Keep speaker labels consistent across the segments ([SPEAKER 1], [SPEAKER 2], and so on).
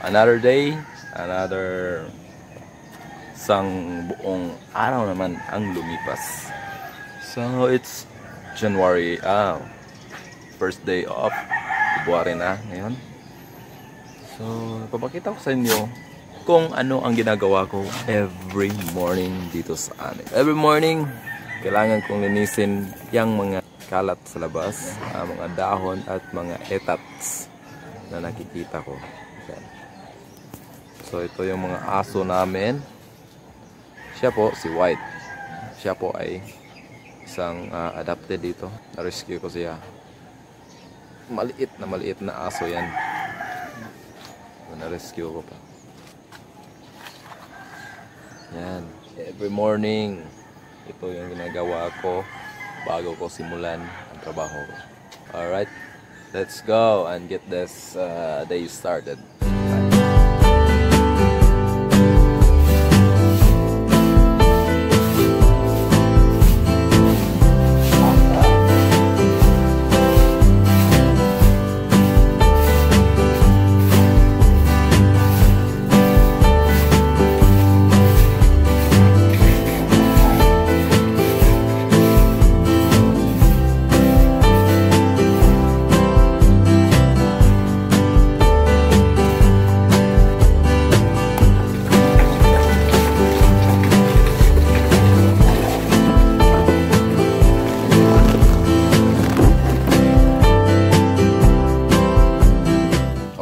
[SPEAKER 1] another day, another isang buong araw naman ang lumipas. So it's January, first day of February na ngayon. So papakita ko sa inyo kung ano ang ginagawa ko every morning dito sa amin. Every morning kailangan kong linisin yung mga kalat sa labas, mga dahon at mga etats na nakikita ko. Yan. So ito yung mga aso namin. Siya po si White. Siya po ay isang adopted dito. Na-rescue ko siya. Maliit na aso yan. Na-rescue ko pa. Yan. Every morning ito yung ginagawa ko bago ko simulan ang trabaho ko. Alright, let's go and get this day started.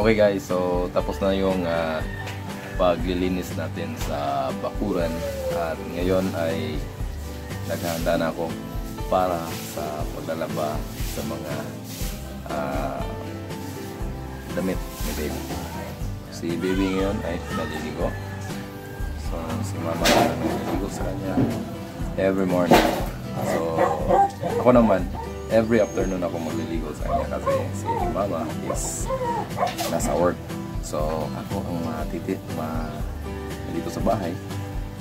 [SPEAKER 1] Okay guys, so tapos na yung paglilinis natin sa bakuran at ngayon ay naghahanda na ako para sa paglalaba sa mga damit ni baby. Si baby ngayon ay naliligo. So si mama ay naliligo sa kanya every morning. So ako naman every afternoon ako magliligo sa kanya kasi si mama is nasa work. So ako ang dito sa bahay.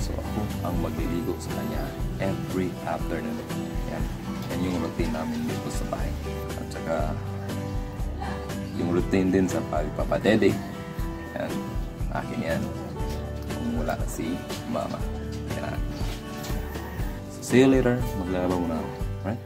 [SPEAKER 1] So ako ang magliligo sa kanya every afternoon. Yan yung routine namin dito sa bahay. At saka yung routine din sa pagpapadede. Yan, akin yan. Mula si mama. Yan. So, see you later. Maglalaba muna ako. Right?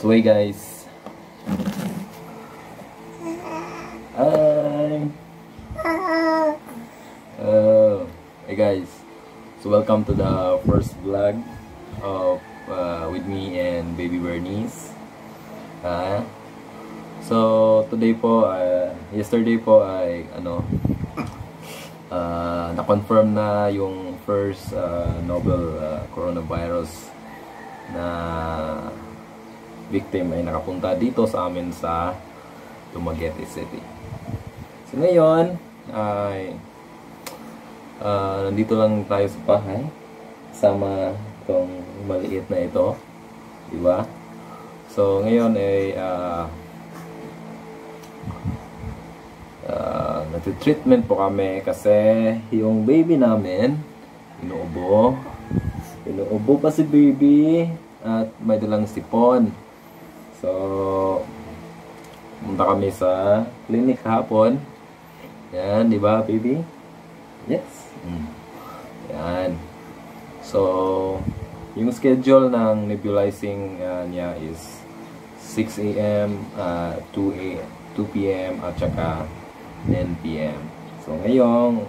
[SPEAKER 1] way guys. Hi. Hey guys. So welcome to the first vlog of with me and baby Bernice. So today po, yesterday po ay na-confirm na yung first novel coronavirus na victim ay nakapunta dito sa amin sa Dumaguete City. So ngayon ay nandito lang tayo sa bahay sama itong maliit na ito, diba? So ngayon ay nagtitreatment po kami kasi yung baby namin inuubo pa si baby at may dalang sipon. So punta kami sa clinic hapon. Yan, di ba baby? Yes. Yan. So yung schedule ng nebulizing niya is 6 AM, 2 PM at saka 10 PM. So ngayong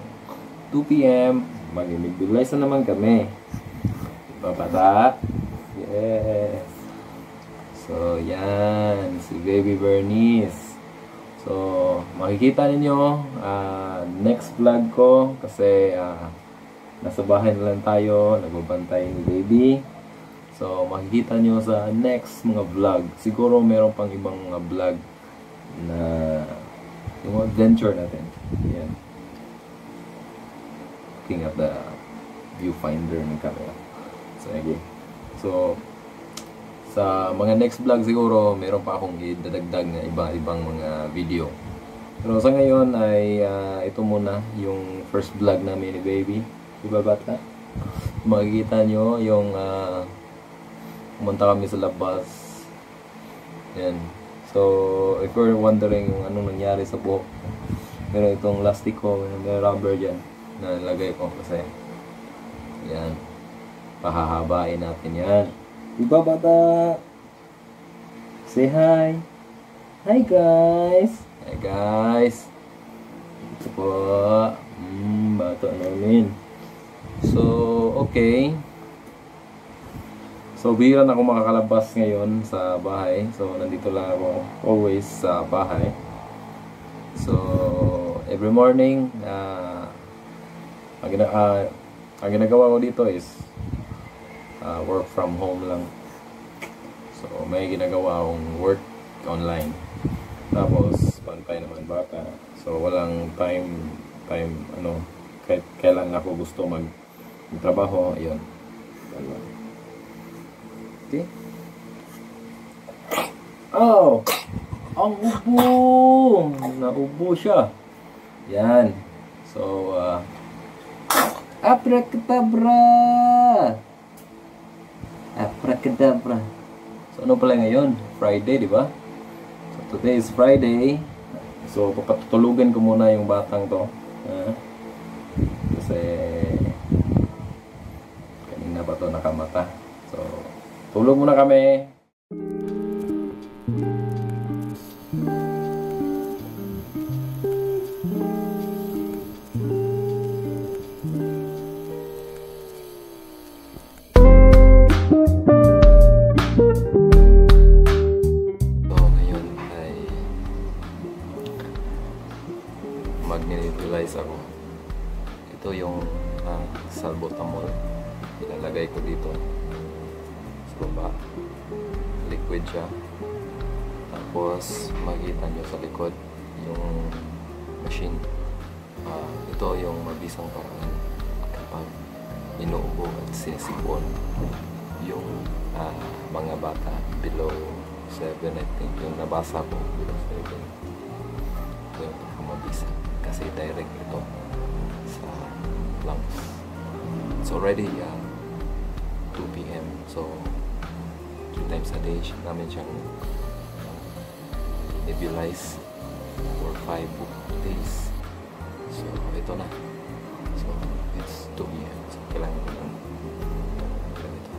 [SPEAKER 1] 2 PM mag-nebulize na naman kami. Diba bata? Yes. So yan, si baby Bernice. So makikita ninyo next vlog ko kasi nasa bahay na lang tayo, nagbabantay ni baby. So makikita nyo sa next mga vlog. Siguro meron pang ibang mga vlog na yung adventure natin. Yan. Looking at the viewfinder ng camera. So okay. So sa mga next vlog siguro meron pa akong idadagdag na iba-ibang mga video. Pero sa ngayon ay ito muna yung first vlog namin ni baby. Diba bata? Makikita nyo yung pumunta kami sa labas. Yan. So if you're wondering yung anong nangyari sa buhok, pero itong plastic ko, may rubber dyan na nilagay ko kasi yan, pahahabain natin yan. Diba bata? Say hi. Hi guys. Hi guys. Ito po. Bata namin. So okay. So bihira na ako makakalabas ngayon sa bahay. So nandito lang ako always sa bahay. So every morning ang ginagawa ko dito is work from home lang. So may ginagawa akong work online. Tapos pantay naman bata. So walang time kailan ako gusto magtrabaho, ayun. Okay. Oh, ang ubo! Naubo siya. Yan. So, abracadabra! Abracadabra. So, ano pala ngayon? Friday, di ba? So, today is Friday. So, papatutulugan ko muna yung batang to. Kasi, kanina pa to nakamata. So, tulog muna kami. Mag-nebulize ako. Ito yung salbutamol. Ilalagay ko dito sa baba. Liquid siya. Tapos makikita nyo sa likod yung machine. Ito yung mabisang paraan kapag inuubo at sinisipon yung mga bata below 7, I think yung nabasa ko below 7. Ito yung mabisa kasi direct ito sa lungs. It's already 2 PM, so 3 times a day namin siyang nebulize for 5 days. So ito na. So it's 2 PM, so kailangan ko lang ganito.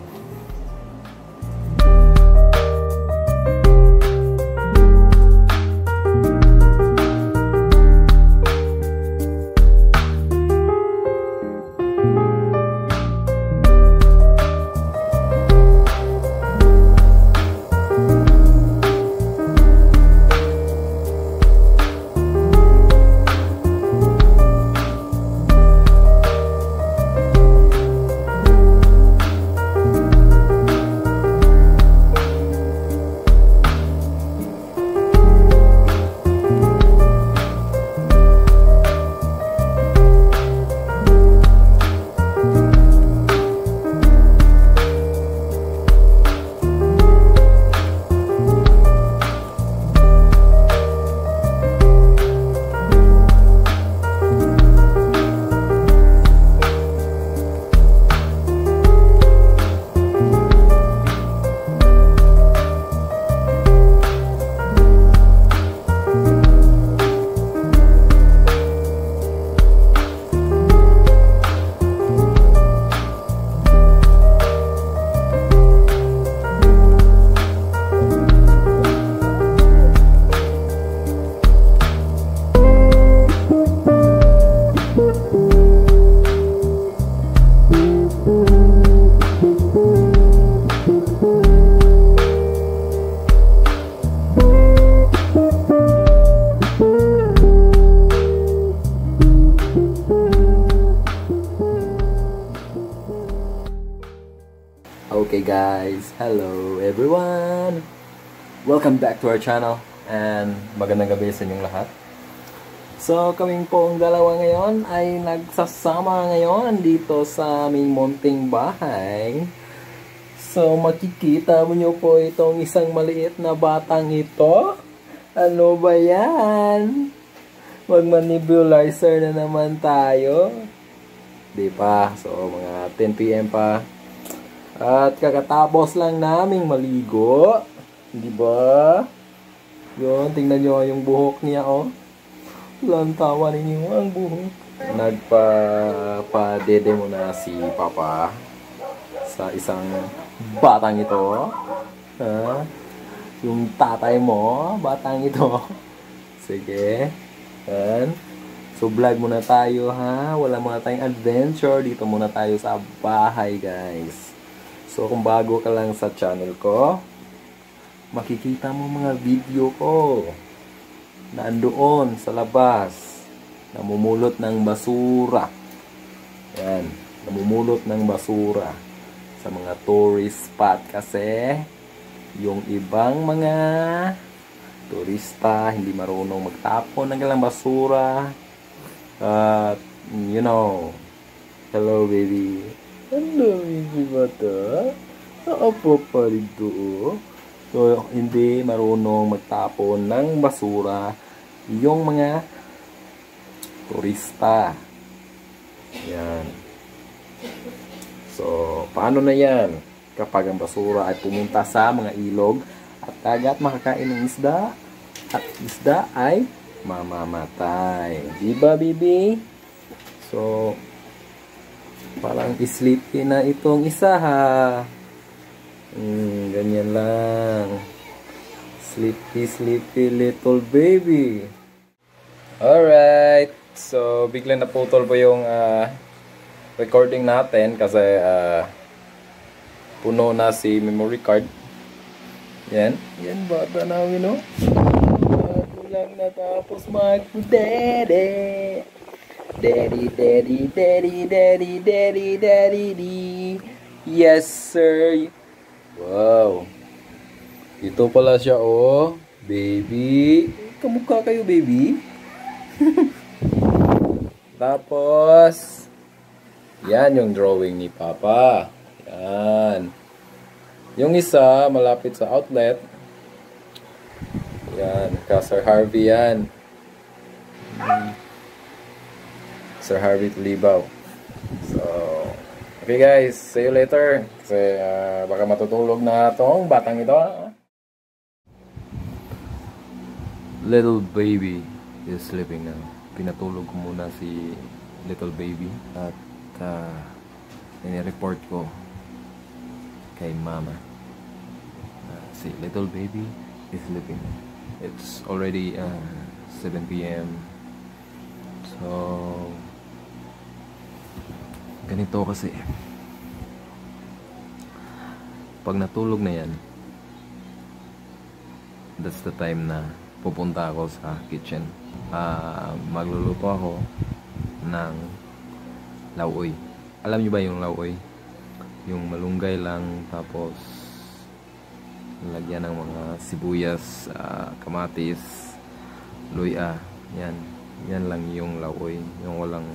[SPEAKER 1] Okay guys, hello everyone! Welcome back to our channel and magandang gabi sa inyong lahat. So kaming pong dalawa ngayon ay nagsasama ngayon dito sa aming munting bahay. So makikita mo nyo po itong isang maliit na batang ito. Ano ba yan? Mag-nebulizer na naman tayo. Di pa, so mga 10 PM pa. At kakatapos lang naming maligo. Di ba? Yun, tingnan nyo yung buhok niya, oh. Lantawa ninyo ang buhok. Nagpa-dede muna si Papa sa isang batang ito. Ha? Yung tatay mo, batang ito. Sige. Yan. So vlog muna tayo, ha. Wala muna tayong adventure. Dito muna tayo sa bahay, guys. So kung bago ka lang sa channel ko, makikita mo mga video ko na andoon sa labas. Namumulot ng basura. Yan. Namumulot ng basura sa mga tourist spot kasi yung ibang mga turista hindi marunong magtapon ng ilang basura. You know, hello baby. Hello baby bata. Naapo pa rito. So, hindi marunong magtapon ng basura yung mga turista. Yan. So, paano na yan? Kapag ang basura ay pumunta sa mga ilog at dagat, makakain ng isda at isda ay mamamatay. Diba, baby? So, parang sleepy na itong isa, ha? Ganyan lang. Sleepy, sleepy little baby. Alright. So, biglang naputol po yung recording natin kasi puno na si memory card. Yan. Yan, bata namin, no? Lang natapos mag-daddy. Daddy, daddy, daddy, daddy, daddy, daddy. Yes, sir. Wow. Ito pala siya, oh. Baby. Kamukha kayo, baby. Tapos, yan yung drawing ni Papa. Yan. Yung isa, malapit sa outlet. Yan, ka Sir Harvey yan. Sir Harvey Tulibaw. So, okay guys, see you later. Kasi baka matutulog na tong batang ito. Little baby is sleeping now. Pinatulog ko muna si little baby. At ini-report ko kay mama. Si little baby is sleeping. It's already 7 PM. So, ganito kasi. Pag natulog na yan, that's the time na pupunta ako sa kitchen. Magluluto ako ng lauoy. Alam niyo ba yung lauoy? Yung malunggay lang, tapos lagyan ng mga sibuyas, kamatis, luya. Yan. Yan lang yung lauoy. Yung walang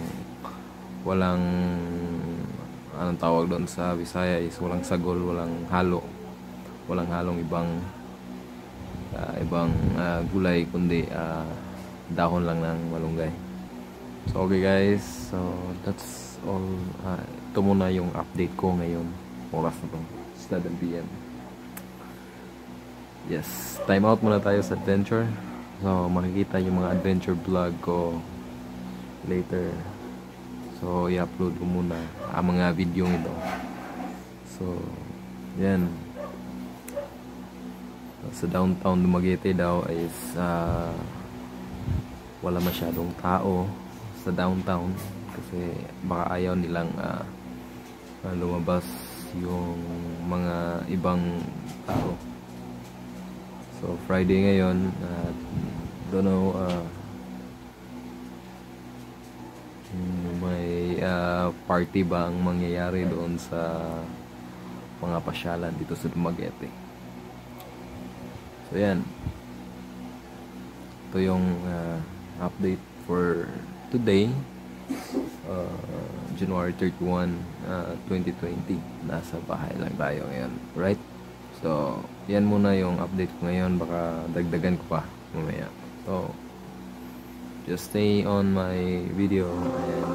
[SPEAKER 1] anong tawag doon sa Bisaya is walang sagol, walang halo. Walang halong ibang gulay, kundi dahon lang ng malunggay. So okay guys, so that's all. Ito muna yung update ko ngayon. Oras na to, 7 PM. Yes, time out muna tayo sa adventure. So makikita yung mga adventure vlog ko later. So i-upload ko muna ang mga video ito. So yan. Sa downtown Dumaguete daw is wala masyadong tao sa downtown kasi baka ayaw nilang lumabas yung mga ibang tao. So Friday ngayon, don't know, may party ba ang mangyayari doon sa mga pasyalan dito sa Dumaguete. So yan, ito yung update for today, January 31, 2020. Nasa bahay lang tayo ngayon, right? So yan muna yung update ko ngayon, baka dagdagan ko pa mamaya. So just stay on my video and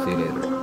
[SPEAKER 1] see you later.